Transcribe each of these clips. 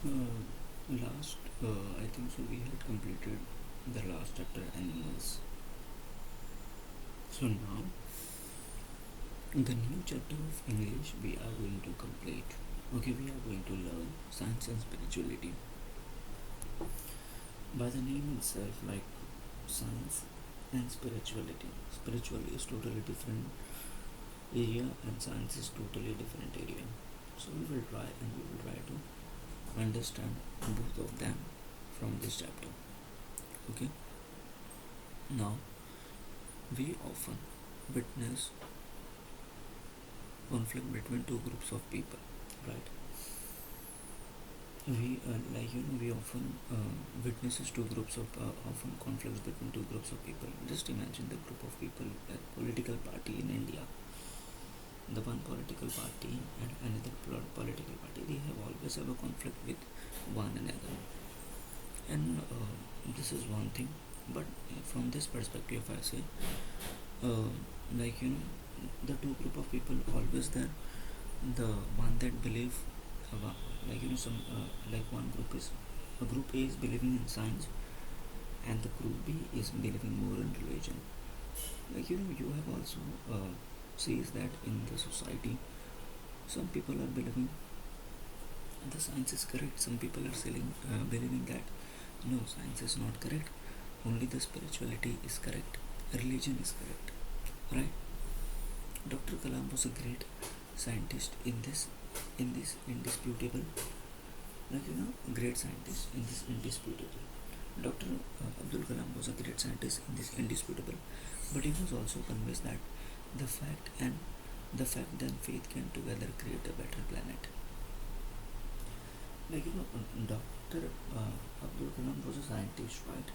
I think so. We had completed the last chapter, animals. So now, the new chapter of English we are going to complete. Okay, we are going to learn science and spirituality. By the name itself, like science and spirituality. Spiritual is totally different area, and science is totally different area. So we will try to understand both of them from this chapter. Okay. Now we often witness conflict between two groups of people, right? We often witnesses two groups of often conflicts between two groups of people. Just imagine the group of people, like political party in India, the one political party and another political party. They have always have a conflict with one another, and this is one thing. But from this perspective, if I say, uh, like you know, the two group of people always there. The one that believe, uh, some like one group is a group A is believing in science, and the group B is believing more in religion. You have also sees that in the society, some people are believing the science is correct. Some people are believing that no, science is not correct. Only the spirituality is correct. Religion is correct, right? Dr. Kalam was a great scientist in this indisputable, great scientist in this indisputable. Dr. Abdul Kalam was a great scientist in this indisputable, but he was also convinced that the fact and faith can together create a better planet. Dr. Abdul Kalam was a scientist, right?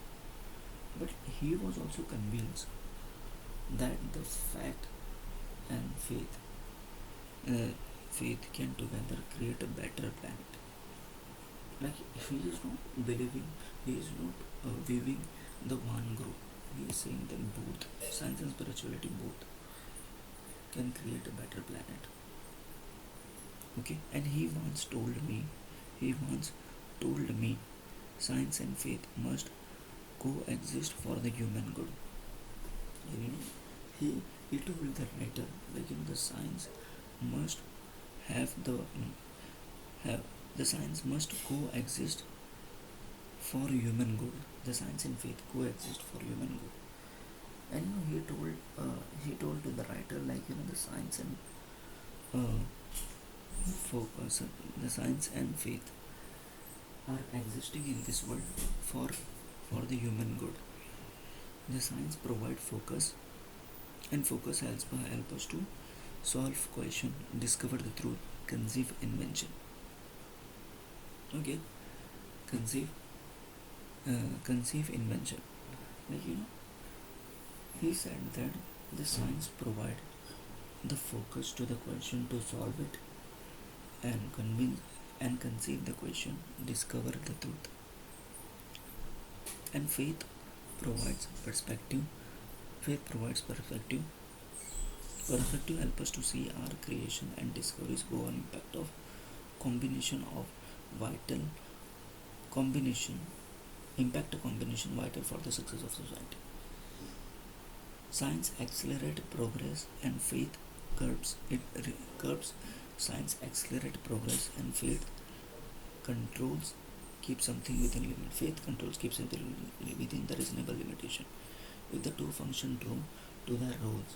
But he was also convinced that the fact and uh, faith can together create a better planet. Like he is not believing, he is not viewing the one group. He is saying that both science and spirituality both can create a better planet. Okay, and he once told me, science and faith must coexist for the human good. You know, he told the writer, the science must have have the science must coexist for human good. The science and faith coexist for human good. And he told to the writer, the science and uh, focus, the science and faith are existing in this world for the human good. The science provide focus, and focus help us to solve question, discover the truth, conceive invention. Okay, conceive conceive invention. Like you know, he said that the science provide the focus to the question to solve it, and convince and conceive the question, discover the truth. And provides perspective. Faith provides perspective. Perspective help us to see our creation and discoveries go on impact of combination of vital combination impact combination vital for the success of society. Science accelerates progress and faith curbs. Science accelerates progress and faith controls keep something within limit. Faith controls keeps something within the reasonable limitation. If the two function true to their roles,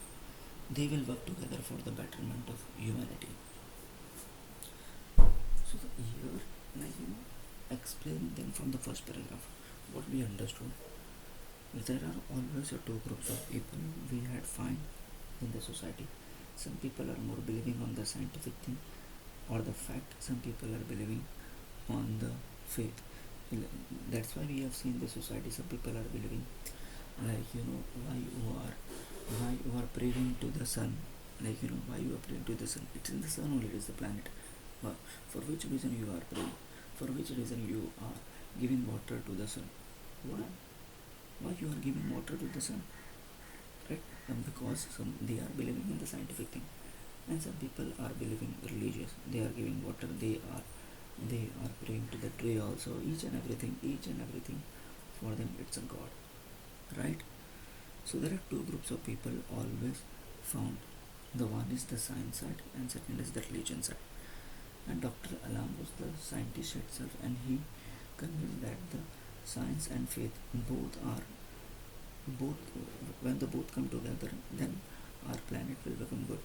they will work together for the betterment of humanity. So here, explain them from the first paragraph what we understood. There are always two groups of people we had find in the society. Some people are more believing on the scientific thing or the fact. Some people are believing on the faith. That's why we have seen the society. Some people are believing, why you are praying to the sun. Why you are praying to the sun. It's in the sun only. It is the planet. For which reason you are praying? For which reason you are giving water to the sun? Why you are giving water to the sun? Right? Because they are believing in the scientific thing, and some people are believing religious. They are giving water. They are They are praying to the tree also. Each and everything for them it's a god, right? So there are two groups of people always found. The one is the science side and second is the religion side. And Dr. Alam was the scientist itself, and he convinced that the science and faith both when the both come together, then our planet will become good.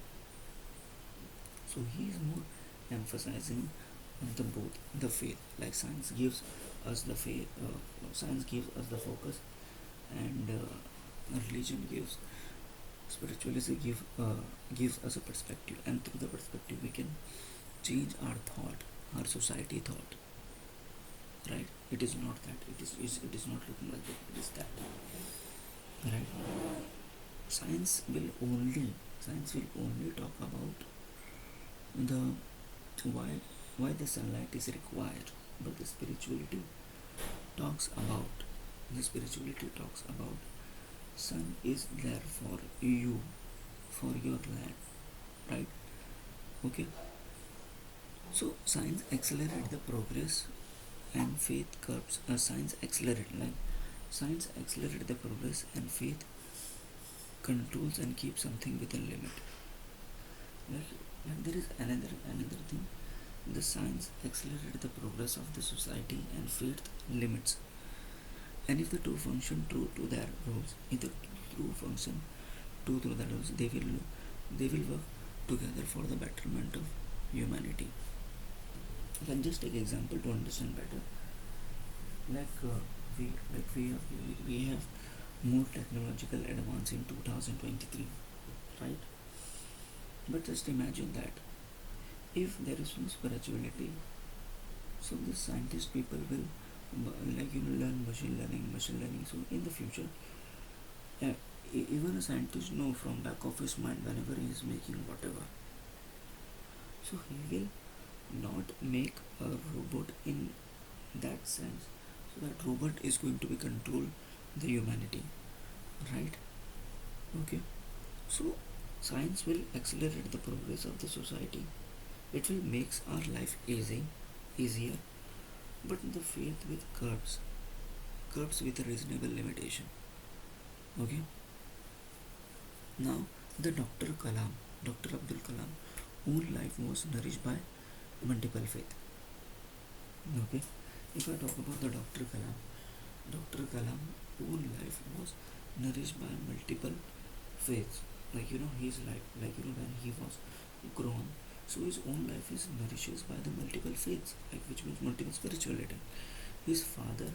So he is more emphasizing on the both the faith, like science gives us the faith, science gives us the focus, and religion gives spirituality gives us a perspective, and through the perspective we can change our thought, our society thought, right? It is not that it is not looking like that, it is that, right? Science will only talk about the why why the sunlight is required, but talks about the spirituality talks about sun is there for you, for your land, right? Okay. So science accelerate the progress and faith curbs. Science accelerate the progress and faith controls and keeps something within limit. Like, like there is another thing. The science accelerate the progress of the society and faith limits. And if the two function true to their roles, if the two function true to their roles, they will work together for the betterment of humanity. I can just take example to understand better. Like we have more technological advance in 2023, right? But just imagine that if there is no spirituality, so the scientist people will learn machine learning. So in the future, uh, even a scientist know from back of his mind whenever he is making whatever. So he will not make a robot in that sense. So that robot is going to be control the humanity, right? Okay. So science will accelerate the progress of the society. It will makes our life easier, but the faith with curbs with a reasonable limitation. Okay. Now the Dr. Abdul Kalam, whose life was nourished by multiple faith. Okay. If I talk about the Dr. Kalam, whose life was nourished by multiple faiths. His life, when he was grown, so his own life is nourished by the multiple faiths, which means multiple spirituality. His father,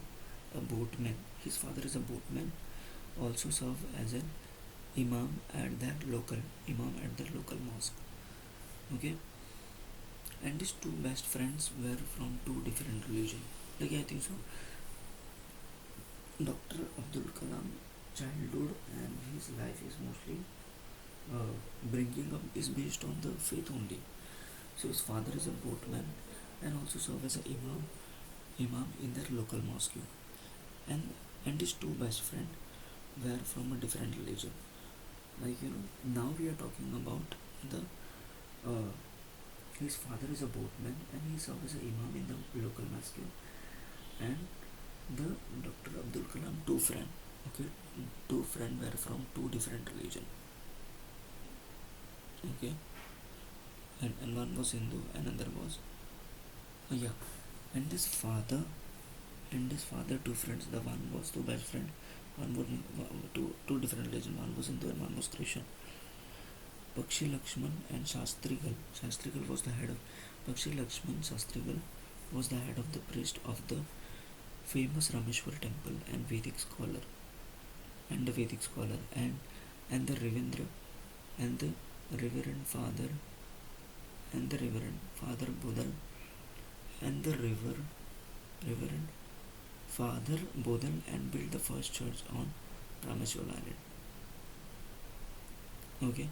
a boatman. His father is a boatman. Also served as an imam at that local mosque. Okay, and his two best friends were from two different religions. I think so. Dr. Abdul Kalam childhood and his life is mostly bringing up is based on the faith only. So his father is a boatman and also serves as an imam in their local mosque. And his two best friends were from a different religion. Now we are talking about the his father is a boatman and he serves as an imam in the local mosque. And the Dr. Abdul Kalam two friends were from two different religion. Okay, and one was Hindu, another was yeah, and this father two friends. The one was two best friend. One was two different religion. One was Hindu and one was Christian. Pakshi Lakshman and Shastrigal. Shastrigal was the head of Pakshi Lakshman. Shastrigal was the head of the priest of the famous Rameshwar temple and the Vedic scholar, and the Ravindra and the Reverend Father Bodal and the Reverend Father Bodal and built the first church on Rameshwar Island. Okay,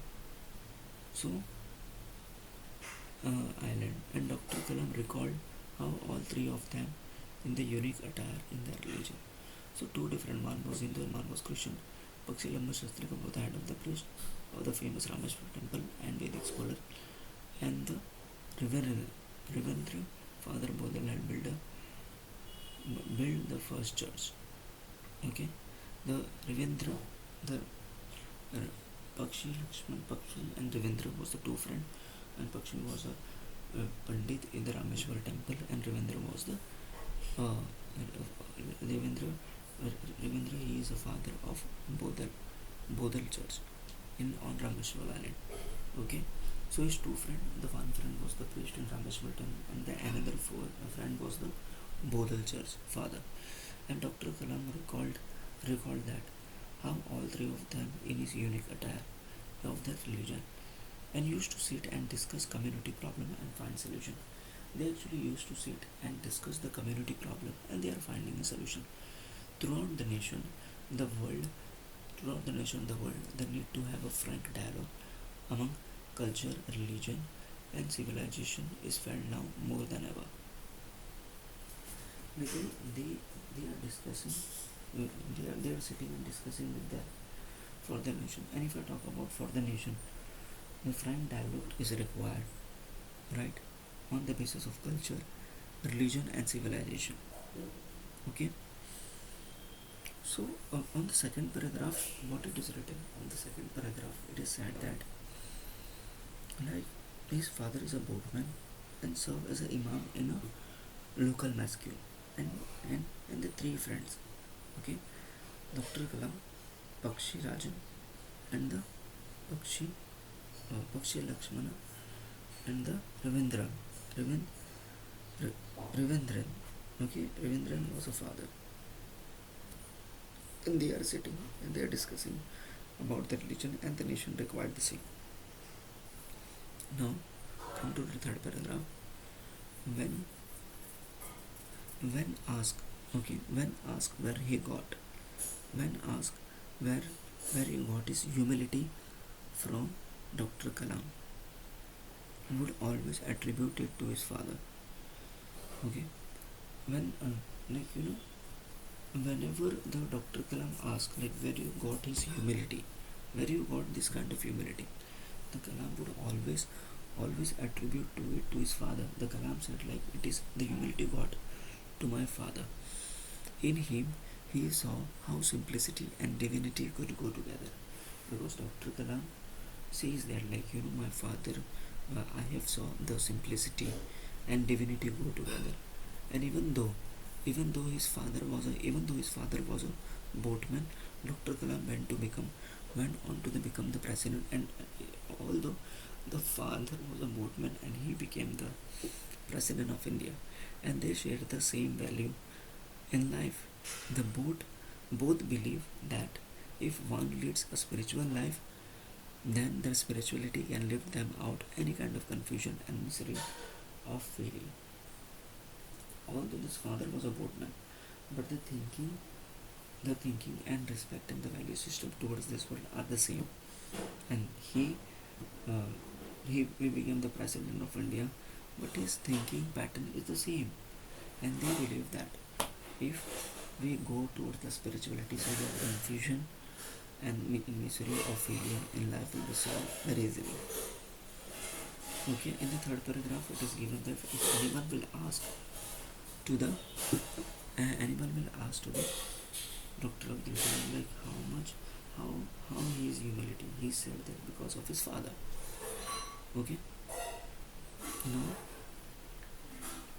so island, and Dr. Kalam recalled how all three of them in the unique attire in their religion. So two different, one was Hindu and one was Christian. Pakshi Lakshman Shastrigal was the head of the priest of the famous Rameshwar temple and Vedic scholar, and the Reverend Father Bodal had built the first church. Okay, the Ravindra, the Pakshi and Ravindra was the two friends, and Pakshi was a Pandit in the Rameshwar temple, and Ravindra was the uh, Ravindra. Ravindra, he is the father of Bodal Church in on Rameshwar Island. Okay, so his two friends, the one friend was the priest in Rameshwar temple, and the another friend was the Bodal Church father. And Dr. Kalam recalled that how all three of them in his unique attire of their religion and used to sit and discuss community problem and find solution. They actually used to sit and discuss the community problem and they are finding a solution. Throughout the nation, the world, the need to have a frank dialogue among culture, religion, and civilization is felt now more than ever. Because they are discussing, they are sitting and discussing with their for the nation. And if I talk about for the nation, the frank dialogue is required, right, on the basis of culture, religion, and civilization. Okay. So on the second paragraph, what it is written on the second paragraph, it is said that like his father is a boatman and serve as an imam in a local mosque, and and the three friends, okay, Dr. Kalam, Pakshi Rajan, and the Pakshi Lakshmana, and the Ravindran, Ravindran, okay, Ravindran was a father, and they are sitting and they are discussing about the religion and the nation required the same. Now, come to the third paragraph. When when asked, okay, when asked where he got, when asked where he got his humility from, Dr. Kalam would always attribute it to his father. Okay, when like whenever the Dr. Kalam asked like where you got his humility, where you got this kind of humility, the Kalam would always attribute to it to his father. The Kalam said like it is the humility got to my father. In him he saw how simplicity and divinity could go together. Because Dr. Kalam says that like my father, I have saw the simplicity and divinity go together. And even though his father was a boatman, Dr. Kalam went on to become the president. And although the father was a boatman and he became the president of India, and they shared the same value in life. The both believe that if one leads a spiritual life, then their spirituality can lift them out any kind of confusion and misery of failure. Although this father was a boatman, but the thinking and respect and the value system towards this world are the same. And uh, he became the president of India, but his thinking pattern is the same. And they believe that if we go towards the spirituality side of confusion and misery or failure in life will be solved very easily. Okay, in the third paragraph it is given that if anyone will ask to the Dr. Abdul Kalam like how he is humility, he said that because of his father. Okay, now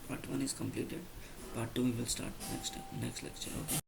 part 1 is completed. Part 2 we will start next lecture. Okay.